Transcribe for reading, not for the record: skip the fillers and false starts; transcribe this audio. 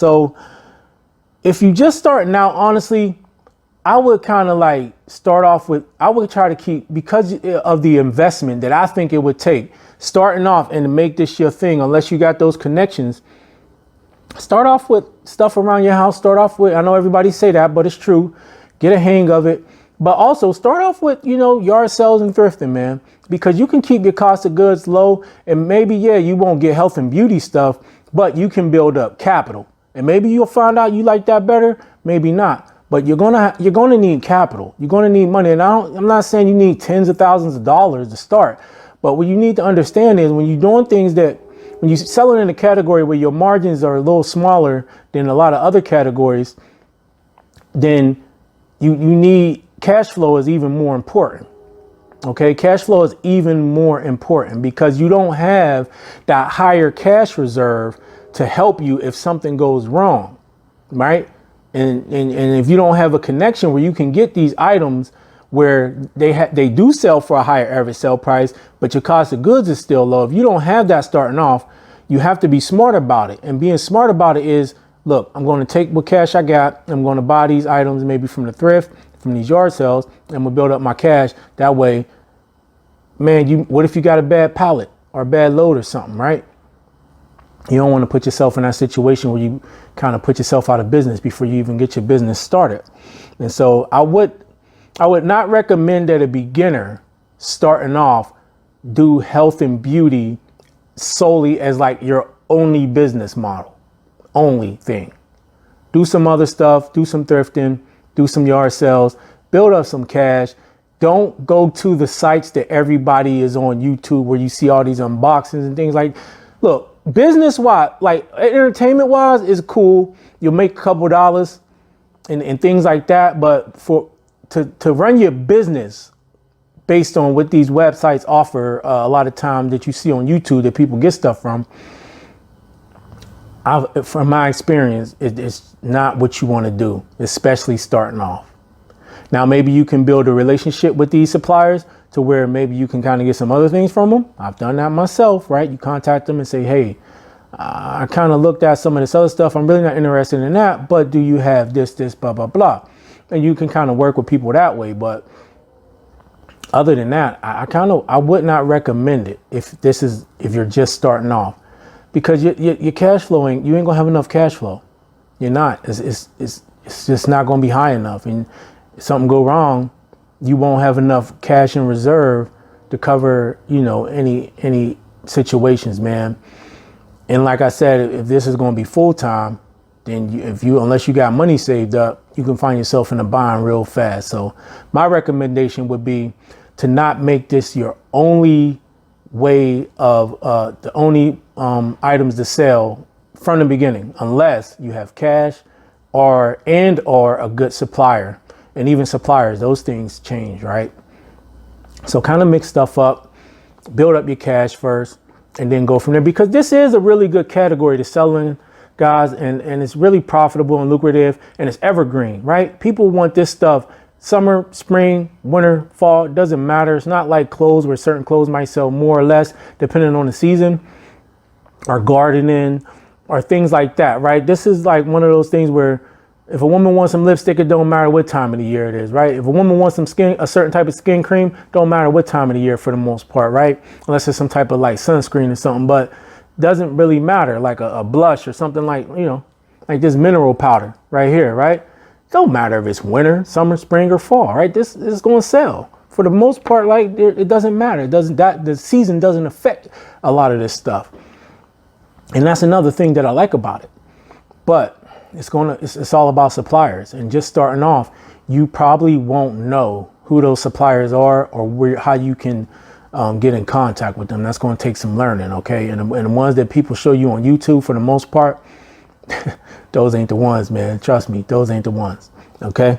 So if you just starting out, honestly, I would kind of like start off with, I would try to keep, because of the investment that I think it would take starting off and to make this your thing, unless you got those connections, start off with stuff around your house. Start off with, I know everybody say that, but it's true. Get a hang of it. But also start off with, yard sales and thrifting, man, because you can keep your cost of goods low, and maybe, you won't get health and beauty stuff, but you can build up capital. And maybe you'll find out you like that better, maybe not. But you're gonna need capital. You're gonna need money. And I'm not saying you need tens of thousands of dollars to start. But what you need to understand is when you're doing things when you're selling in a category where your margins are a little smaller than a lot of other categories, then you need cash flow is even more important. Okay, cash flow is even more important because you don't have that higher cash reserve to help you if something goes wrong, right? And if you don't have a connection where you can get these items where they do sell for a higher average sale price, but your cost of goods is still low. If you don't have that starting off, you have to be smart about it. And being smart about it is, look, I'm going to take what cash I got. I'm going to buy these items maybe from the thrift, from these yard sales. I'm going to build up my cash. That way, man, what if you got a bad pallet or a bad load or something, right? You don't want to put yourself in that situation where you kind of put yourself out of business before you even get your business started. And so I would not recommend that a beginner starting off do health and beauty solely as like your only business model, only thing. Do some other stuff, do some thrifting, do some yard sales, build up some cash. Don't go to the sites that everybody is on YouTube where you see all these unboxings and things like, look, business wise, like entertainment wise is cool. You'll make a couple dollars and things like that. But to run your business based on what these websites offer, a lot of time that you see on YouTube that people get stuff from, from my experience, it's not what you want to do, especially starting off. Now, maybe you can build a relationship with these suppliers to where maybe you can kind of get some other things from them. I've done that myself, right? You contact them and say, hey, I kind of looked at some of this other stuff. I'm really not interested in that, but do you have this, blah, blah, blah. And you can kind of work with people that way. But other than that, I would not recommend it if you're just starting off, because your cash flowing, you ain't gonna have enough cash flow. You're not. It's just not gonna be high enough. And if something go wrong, you won't have enough cash in reserve to cover, any situations, man. And like I said, if this is going to be full time, then unless you got money saved up, you can find yourself in a bind real fast. So my recommendation would be to not make this your only way of the only items to sell from the beginning, unless you have cash or a good supplier. And even suppliers, those things change, right? So kind of mix stuff up, build up your cash first, and then go from there. Because this is a really good category to sell in, guys, and it's really profitable and lucrative, and it's evergreen, right? People want this stuff summer, spring, winter, fall, it doesn't matter. It's not like clothes where certain clothes might sell more or less depending on the season, or gardening, or things like that, right? This is like one of those things where if a woman wants some lipstick, it don't matter what time of the year it is, right? If a woman wants a certain type of skin cream, don't matter what time of the year for the most part, right? Unless it's some type of like sunscreen or something, but doesn't really matter, like a blush or something like, like this mineral powder right here, right? Don't matter if it's winter, summer, spring, or fall, right? This is going to sell. For the most part, like it doesn't matter. The season doesn't affect a lot of this stuff. And that's another thing that I like about it. But it's all about suppliers, and just starting off, you probably won't know who those suppliers are or how you can get in contact with them. That's going to take some learning, okay? And the ones that people show you on YouTube, for the most part, those ain't the ones, man. Trust me, those ain't the ones, okay?